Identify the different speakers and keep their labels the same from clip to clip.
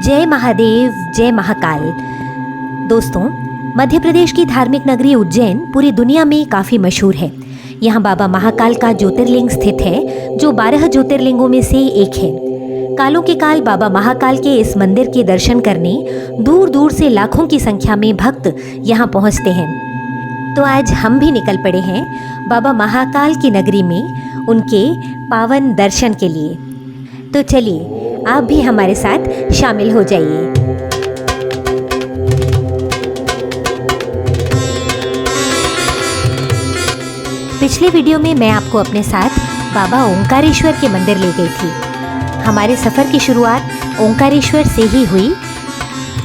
Speaker 1: जय महादेव, जय महाकाल। दोस्तों, मध्य प्रदेश की धार्मिक नगरी उज्जैन पूरी दुनिया में काफ़ी मशहूर है। यहाँ बाबा महाकाल का ज्योतिर्लिंग स्थित है, जो 12 ज्योतिर्लिंगों में से एक है। कालों के काल बाबा महाकाल के इस मंदिर के दर्शन करने दूर दूर से लाखों की संख्या में भक्त यहाँ पहुँचते हैं। तो आज हम भी निकल पड़े हैं बाबा महाकाल की नगरी में उनके पावन दर्शन के लिए। तो चलिए, आप भी हमारे साथ शामिल हो जाइए। पिछले वीडियो में मैं आपको अपने साथ बाबा ओंकारेश्वर के मंदिर ले गई थी। हमारे सफ़र की शुरुआत ओंकारेश्वर से ही हुई।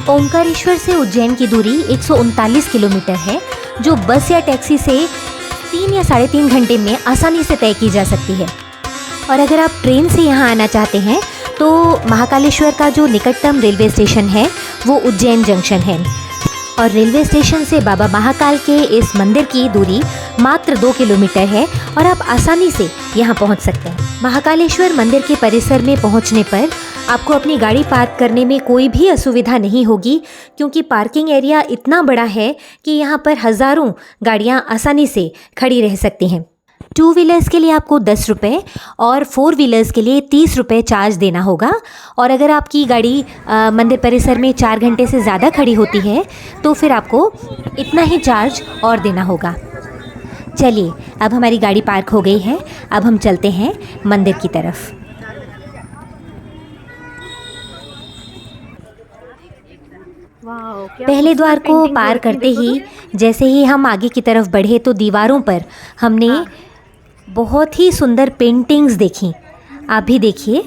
Speaker 1: ओंकारेश्वर से उज्जैन की दूरी 139 किलोमीटर है, जो बस या टैक्सी से 3 या 3.5 घंटे में आसानी से तय की जा सकती है। और अगर आप ट्रेन से यहाँ आना चाहते हैं तो महाकालेश्वर का जो निकटतम रेलवे स्टेशन है वो उज्जैन जंक्शन है, और रेलवे स्टेशन से बाबा महाकाल के इस मंदिर की दूरी मात्र 2 किलोमीटर है और आप आसानी से यहाँ पहुँच सकते हैं। महाकालेश्वर मंदिर के परिसर में पहुँचने पर आपको अपनी गाड़ी पार्क करने में कोई भी असुविधा नहीं होगी, क्योंकि पार्किंग एरिया इतना बड़ा है कि यहाँ पर हज़ारों गाड़ियाँ आसानी से खड़ी रह सकती हैं। 2 व्हीलर्स के लिए आपको 10 रुपये और 4 व्हीलर्स के लिए 30 रुपये चार्ज देना होगा। और अगर आपकी गाड़ी मंदिर परिसर में 4 घंटे से ज़्यादा खड़ी होती है तो फिर आपको इतना ही चार्ज और देना होगा। चलिए, अब हमारी गाड़ी पार्क हो गई है, अब हम चलते हैं मंदिर की तरफ। पहले द्वार को पार करते ही जैसे ही हम आगे की तरफ बढ़े तो दीवारों पर हमने बहुत ही सुंदर पेंटिंग्स देखी। आप भी देखिए।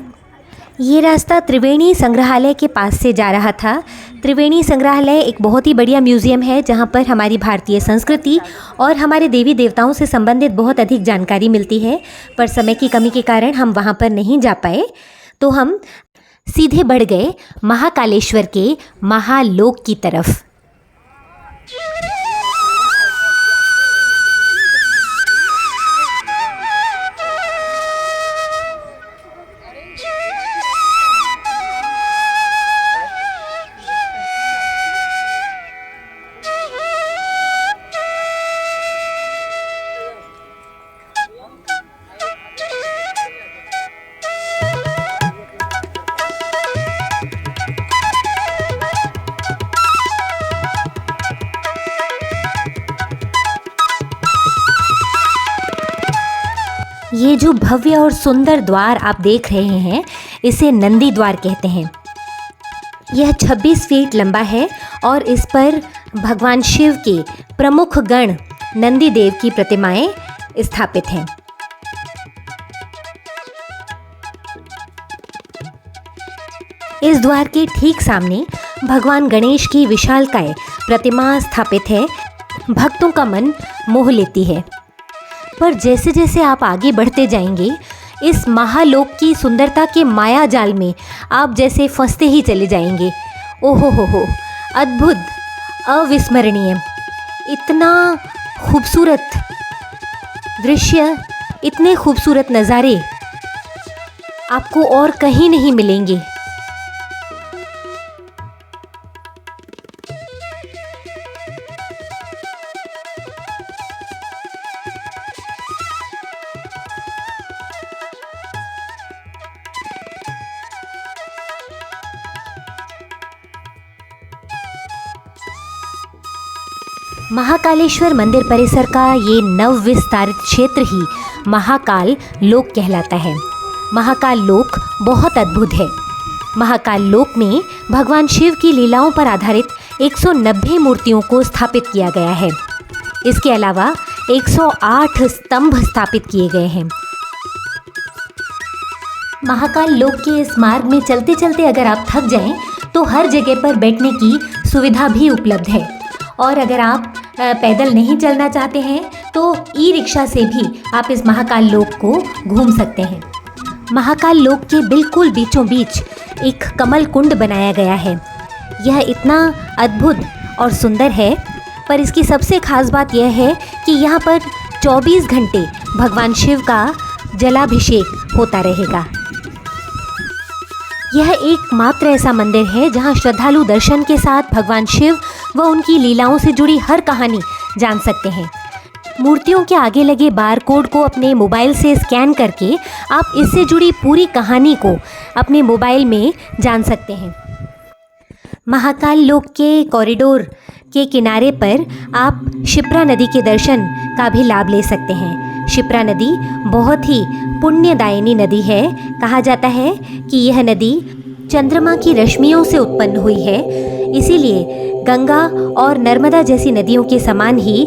Speaker 1: ये रास्ता त्रिवेणी संग्रहालय के पास से जा रहा था। त्रिवेणी संग्रहालय एक बहुत ही बढ़िया म्यूज़ियम है, जहाँ पर हमारी भारतीय संस्कृति और हमारे देवी देवताओं से संबंधित बहुत अधिक जानकारी मिलती है। पर समय की कमी के कारण हम वहाँ पर नहीं जा पाए, तो हम सीधे बढ़ गए महाकालेश्वर के महालोक की तरफ। ये जो भव्य और सुंदर द्वार आप देख रहे हैं, इसे नंदी द्वार कहते हैं। यह 26 फीट लंबा है और इस पर भगवान शिव के प्रमुख गण नंदी देव की प्रतिमाएं स्थापित हैं। इस द्वार के ठीक सामने भगवान गणेश की विशालकाय प्रतिमा स्थापित है। भक्तों का मन मोह लेती है। पर जैसे जैसे आप आगे बढ़ते जाएंगे, इस महालोक की सुंदरता के माया जाल में आप जैसे फंसते ही चले जाएंगे। ओहो हो, अद्भुत, अविस्मरणीय, इतना खूबसूरत दृश्य, इतने खूबसूरत नज़ारे आपको और कहीं नहीं मिलेंगे। महाकालेश्वर मंदिर परिसर का ये नव विस्तारित क्षेत्र ही महाकाल लोक कहलाता है। महाकाल लोक बहुत अद्भुत है। महाकाल लोक में भगवान शिव की लीलाओं पर आधारित 190 मूर्तियों को स्थापित किया गया है। इसके अलावा 108 स्तंभ स्थापित किए गए हैं। महाकाल लोक के इस मार्ग में चलते चलते अगर आप थक जाएं तो हर जगह पर बैठने की सुविधा भी उपलब्ध है। और अगर आप पैदल नहीं चलना चाहते हैं तो ई रिक्शा से भी आप इस महाकाल लोक को घूम सकते हैं। महाकाल लोक के बिल्कुल बीचों बीच एक कमल कुंड बनाया गया है। यह इतना अद्भुत और सुंदर है, पर इसकी सबसे खास बात यह है कि यहाँ पर 24 घंटे भगवान शिव का जलाभिषेक होता रहेगा। यह एकमात्र ऐसा मंदिर है जहां श्रद्धालु दर्शन के साथ भगवान शिव व उनकी लीलाओं से जुड़ी हर कहानी जान सकते हैं। मूर्तियों के आगे लगे बार कोड को अपने मोबाइल से स्कैन करके आप इससे जुड़ी पूरी कहानी को अपने मोबाइल में जान सकते हैं। महाकाल लोक के कॉरिडोर के किनारे पर आप शिप्रा नदी के दर्शन का भी लाभ ले सकते हैं। शिप्रा नदी बहुत ही पुण्यदायिनी नदी है। कहा जाता है कि यह नदी चंद्रमा की रश्मियों से उत्पन्न हुई है, इसीलिए गंगा और नर्मदा जैसी नदियों के समान ही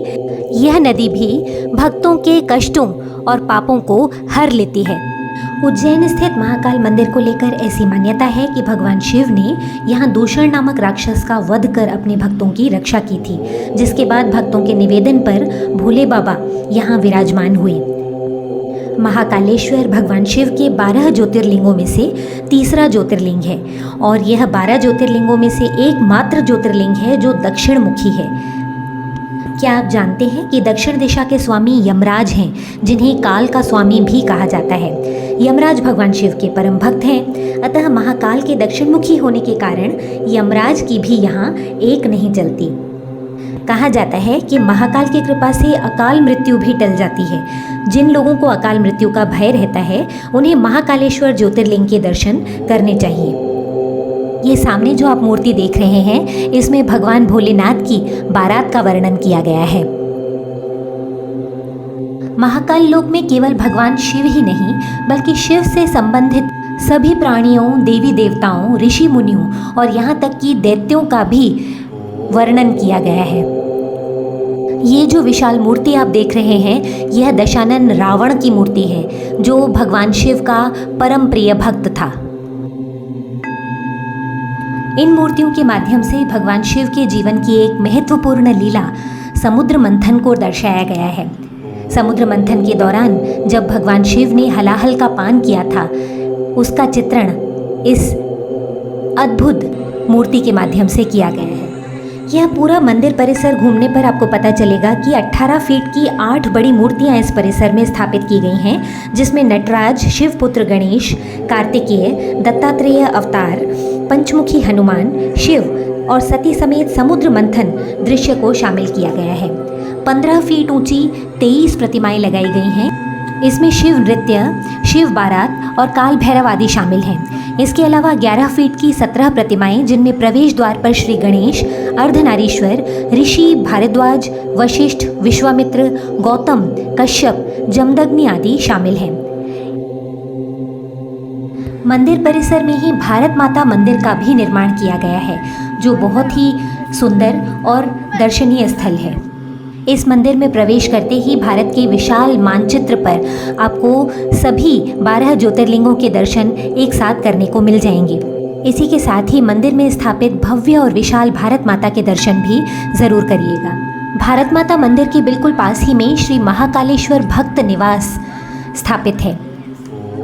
Speaker 1: यह नदी भी भक्तों के कष्टों और पापों को हर लेती है। उज्जैन स्थित महाकाल मंदिर को लेकर ऐसी मान्यता है कि भगवान शिव ने यहाँ दूषण नामक राक्षस का वध कर अपने भक्तों की रक्षा की थी, जिसके बाद भक्तों के निवेदन पर भोले बाबा यहाँ विराजमान हुए। महाकालेश्वर भगवान शिव के 12 ज्योतिर्लिंगों में से तीसरा ज्योतिर्लिंग है और यह 12 ज्योतिर्लिंगों में से एकमात्र ज्योतिर्लिंग है जो दक्षिण मुखी है। क्या आप जानते हैं कि दक्षिण दिशा के स्वामी यमराज हैं, जिन्हें काल का स्वामी भी कहा जाता है। यमराज भगवान शिव के परम भक्त हैं, अतः महाकाल के दक्षिण मुखी होने के कारण यमराज की भी यहाँ एक नहीं चलती। कहा जाता है कि महाकाल की कृपा से अकाल मृत्यु भी टल जाती है। जिन लोगों को अकाल मृत्यु का भय रहता है उन्हें महाकालेश्वर ज्योतिर्लिंग के दर्शन करने चाहिए। ये सामने जो आप मूर्ति देख रहे हैं, इसमें भगवान भोलेनाथ की बारात का वर्णन किया गया है। महाकाल लोक में केवल भगवान शिव ही नहीं बल्कि शिव से संबंधित सभी प्राणियों, देवी देवताओं, ऋषि मुनियों और यहाँ तक कि दैत्यों का भी वर्णन किया गया है। ये जो विशाल मूर्ति आप देख रहे हैं, यह दशानन रावण की मूर्ति है, जो भगवान शिव का परम प्रिय भक्त था। इन मूर्तियों के माध्यम से भगवान शिव के जीवन की एक महत्वपूर्ण लीला समुद्र मंथन को दर्शाया गया है। समुद्र मंथन के दौरान जब भगवान शिव ने हलाहल का पान किया था, उसका चित्रण इस अद्भुत मूर्ति के माध्यम से किया गया है। यह पूरा मंदिर परिसर घूमने पर आपको पता चलेगा कि 18 फीट की 8 बड़ी मूर्तियां इस परिसर में स्थापित की गई हैं, जिसमें नटराज, शिवपुत्र गणेश, कार्तिकेय, दत्तात्रेय अवतार, पंचमुखी हनुमान, शिव और सती समेत समुद्र मंथन दृश्य को शामिल किया गया है। 15 फीट ऊंची 23 प्रतिमाएं लगाई गई हैं। इसमें शिव नृत्य, शिव बारात और काल भैरव आदि शामिल हैं। इसके अलावा 11 फीट की 17 प्रतिमाएं, जिनमें प्रवेश द्वार पर श्री गणेश, अर्धनारीश्वर, ऋषि भारद्वाज, वशिष्ठ, विश्वामित्र, गौतम, कश्यप, जमदग्नि आदि शामिल हैं। मंदिर परिसर में ही भारत माता मंदिर का भी निर्माण किया गया है, जो बहुत ही सुंदर और दर्शनीय स्थल है। इस मंदिर में प्रवेश करते ही भारत के विशाल मानचित्र पर आपको सभी 12 ज्योतिर्लिंगों के दर्शन एक साथ करने को मिल जाएंगे। इसी के साथ ही मंदिर में स्थापित भव्य और विशाल भारत माता के दर्शन भी ज़रूर करिएगा। भारत माता मंदिर के बिल्कुल पास ही में श्री महाकालेश्वर भक्त निवास स्थापित है।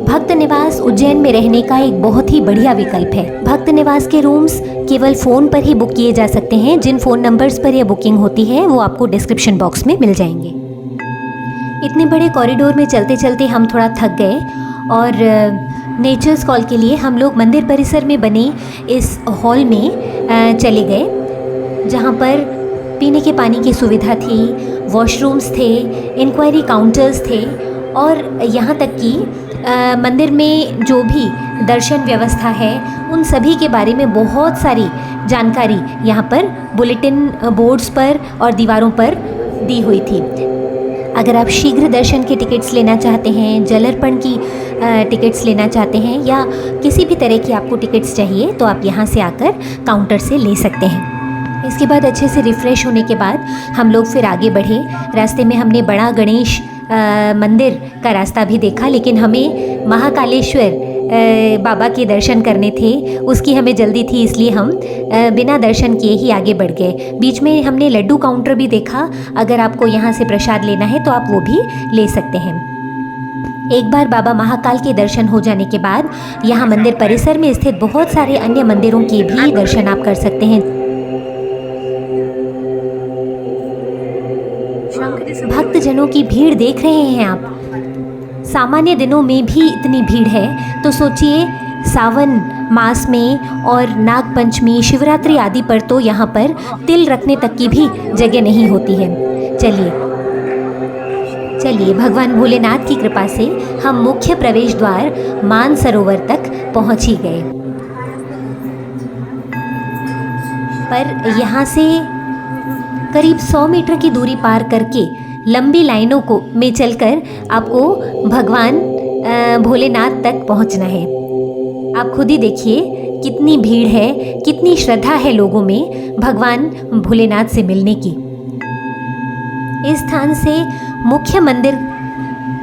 Speaker 1: भक्त निवास उज्जैन में रहने का एक बहुत ही बढ़िया विकल्प है। भक्त निवास के रूम्स केवल फ़ोन पर ही बुक किए जा सकते हैं। जिन फ़ोन नंबर्स पर यह बुकिंग होती है वो आपको डिस्क्रिप्शन बॉक्स में मिल जाएंगे। इतने बड़े कॉरिडोर में चलते चलते हम थोड़ा थक गए और नेचर्स कॉल के लिए हम लोग मंदिर परिसर में बने इस हॉल में चले गए, जहाँ पर पीने के पानी की सुविधा थी, वॉशरूम्स थे, इंक्वायरी काउंटर्स थे और यहाँ तक कि मंदिर में जो भी दर्शन व्यवस्था है उन सभी के बारे में बहुत सारी जानकारी यहाँ पर बुलेटिन बोर्ड्स पर और दीवारों पर दी हुई थी। अगर आप शीघ्र दर्शन के टिकट्स लेना चाहते हैं, जलार्पण की टिकट्स लेना चाहते हैं या किसी भी तरह की आपको टिकट्स चाहिए तो आप यहाँ से आकर काउंटर से ले सकते हैं। इसके बाद अच्छे से रिफ़्रेश होने के बाद हम लोग फिर आगे बढ़े। रास्ते में हमने बड़ा गणेश मंदिर का रास्ता भी देखा, लेकिन हमें महाकालेश्वर बाबा के दर्शन करने थे, उसकी हमें जल्दी थी, इसलिए हम बिना दर्शन किए ही आगे बढ़ गए। बीच में हमने लड्डू काउंटर भी देखा। अगर आपको यहाँ से प्रसाद लेना है तो आप वो भी ले सकते हैं। एक बार बाबा महाकाल के दर्शन हो जाने के बाद यहाँ मंदिर परिसर में स्थित बहुत सारे अन्य मंदिरों के भी दर्शन आप कर सकते हैं। भक्तजनों की भीड़ देख रहे हैं आप। सामान्य दिनों में भी इतनी भीड़ है तो सोचिए सावन मास में और नाग पंचमी, शिवरात्रि आदि पर तो यहाँ पर तिल रखने तक की भी जगह नहीं होती है। चलिए भगवान भोलेनाथ की कृपा से हम मुख्य प्रवेश द्वार मानसरोवर तक पहुँच ही गए। पर यहाँ से करीब 100 मीटर की दूरी पार करके लंबी लाइनों को में चलकर आपको भगवान भोलेनाथ तक पहुँचना है। आप खुद ही देखिए कितनी भीड़ है, कितनी श्रद्धा है लोगों में भगवान भोलेनाथ से मिलने की। इस स्थान से मुख्य मंदिर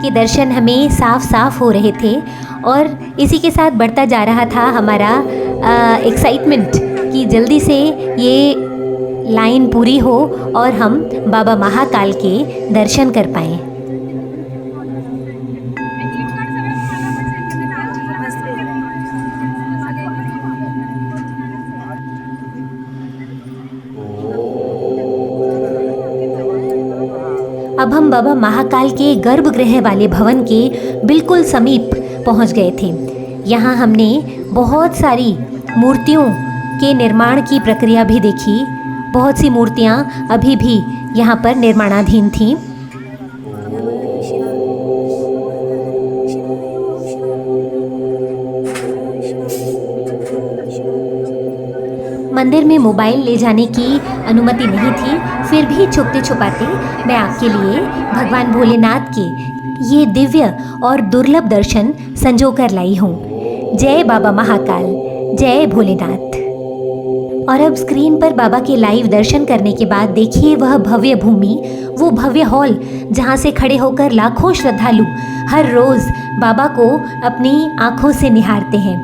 Speaker 1: के दर्शन हमें साफ साफ हो रहे थे और इसी के साथ बढ़ता जा रहा था हमारा एक्साइटमेंट कि जल्दी से ये लाइन पूरी हो और हम बाबा महाकाल के दर्शन कर पाएँ। अब हम बाबा महाकाल के गर्भगृह वाले भवन के बिल्कुल समीप पहुंच गए थे। यहाँ हमने बहुत सारी मूर्तियों के निर्माण की प्रक्रिया भी देखी। बहुत सी मूर्तियाँ अभी भी यहाँ पर निर्माणाधीन थीं। मंदिर में मोबाइल ले जाने की अनुमति नहीं थी, फिर भी छुपते छुपाते मैं आपके लिए भगवान भोलेनाथ के ये दिव्य और दुर्लभ दर्शन संजो कर लाई हूँ। जय बाबा महाकाल, जय भोलेनाथ। और अब स्क्रीन पर बाबा के लाइव दर्शन करने के बाद देखिए वह भव्य भूमि, वो भव्य हॉल जहाँ से खड़े होकर लाखों श्रद्धालु हर रोज़ बाबा को अपनी आँखों से निहारते हैं।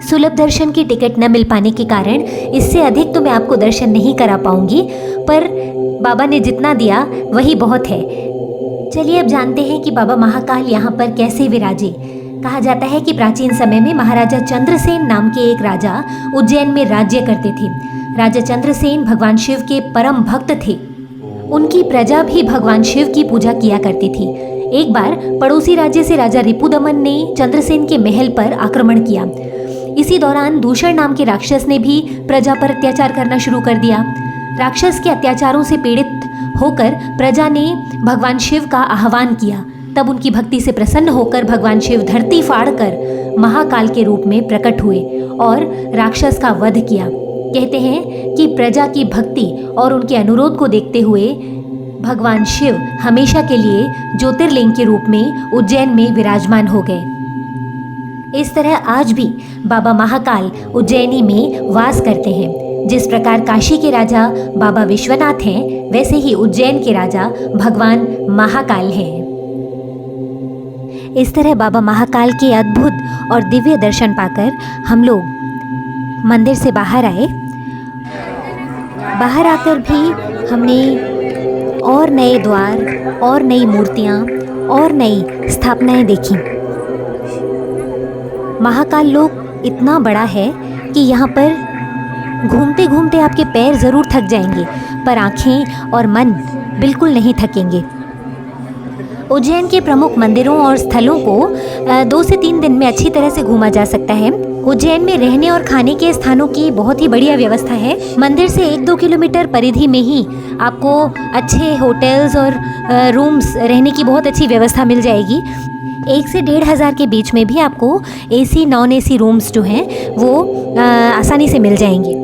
Speaker 1: सुलभ दर्शन की टिकट न मिल पाने के कारण इससे अधिक तो मैं आपको दर्शन नहीं करा पाऊंगी, पर बाबा ने जितना दिया वही बहुत है। चलिए अब जानते हैं कि बाबा महाकाल यहाँ पर कैसे विराजे। कहा जाता है कि प्राचीन समय में महाराजा चंद्रसेन नाम के एक राजा उज्जैन में राज्य करते थे। राजा चंद्रसेन भगवान शिव के परम भक्त थे। उनकी प्रजा भी भगवान शिव की पूजा किया करती थी। एक बार पड़ोसी राज्य से राजा रिपुदमन ने चंद्रसेन के महल पर आक्रमण किया। इसी दौरान दूषण नाम के राक्षस ने भी प्रजा पर अत्याचार करना शुरू कर दिया। राक्षस के अत्याचारों से पीड़ित होकर प्रजा ने भगवान शिव का आह्वान किया। तब उनकी भक्ति से प्रसन्न होकर भगवान शिव धरती फाड़कर महाकाल के रूप में प्रकट हुए और राक्षस का वध किया। कहते हैं कि प्रजा की भक्ति और उनके अनुरोध को देखते हुए भगवान शिव हमेशा के लिए ज्योतिर्लिंग के रूप में उज्जैन में विराजमान हो गए। इस तरह आज भी बाबा महाकाल उज्जैनी में वास करते हैं। जिस प्रकार काशी के राजा बाबा विश्वनाथ हैं, वैसे ही उज्जैन के राजा भगवान महाकाल हैं। इस तरह बाबा महाकाल के अद्भुत और दिव्य दर्शन पाकर हम लोग मंदिर से बाहर आए। बाहर आकर भी हमने और नए द्वार और नई मूर्तियाँ और नई स्थापनाएं देखी। महाकाल लोक इतना बड़ा है कि यहाँ पर घूमते घूमते आपके पैर ज़रूर थक जाएंगे, पर आँखें और मन बिल्कुल नहीं थकेंगे। उज्जैन के प्रमुख मंदिरों और स्थलों को 2 से 3 दिन में अच्छी तरह से घूमा जा सकता है। उज्जैन में रहने और खाने के स्थानों की बहुत ही बढ़िया व्यवस्था है। मंदिर से 1-2 किलोमीटर परिधि में ही आपको अच्छे होटल्स और रूम्स रहने की बहुत अच्छी व्यवस्था मिल जाएगी। 1 से 1,500 के बीच में भी आपको एसी नॉन एसी रूम्स जो हैं वो आसानी से मिल जाएंगे।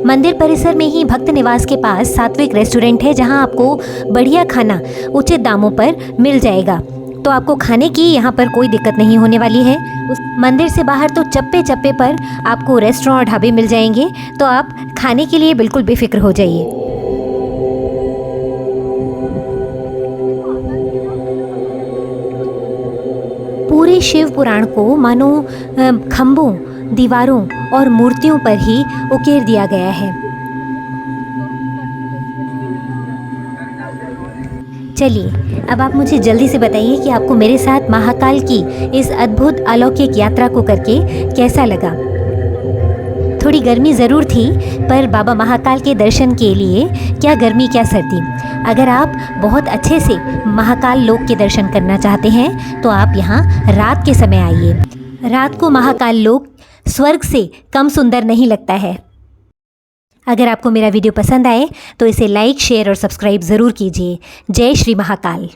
Speaker 1: मंदिर परिसर में ही भक्त निवास के पास सात्विक रेस्टोरेंट है, जहां आपको बढ़िया खाना उचित दामों पर मिल जाएगा। तो आपको खाने की यहाँ पर कोई दिक्कत नहीं होने वाली है। उस मंदिर से बाहर तो चप्पे चप्पे पर आपको रेस्टोरेंट और ढाबे मिल जाएंगे, तो आप खाने के लिए बिल्कुल बेफिक्र हो जाइए। पूरे शिव पुराण को मानो खम्भों, दीवारों और मूर्तियों पर ही उकेर दिया गया है। चलिए अब आप मुझे जल्दी से बताइए कि आपको मेरे साथ महाकाल की इस अद्भुत अलौकिक यात्रा को करके कैसा लगा। थोड़ी गर्मी ज़रूर थी, पर बाबा महाकाल के दर्शन के लिए क्या गर्मी क्या सर्दी। अगर आप बहुत अच्छे से महाकाल लोक के दर्शन करना चाहते हैं तो आप यहाँ रात के समय आइए। रात को महाकाल लोक स्वर्ग से कम सुंदर नहीं लगता है। अगर आपको मेरा वीडियो पसंद आए तो इसे लाइक, शेयर और सब्सक्राइब ज़रूर कीजिए। जय श्री महाकाल।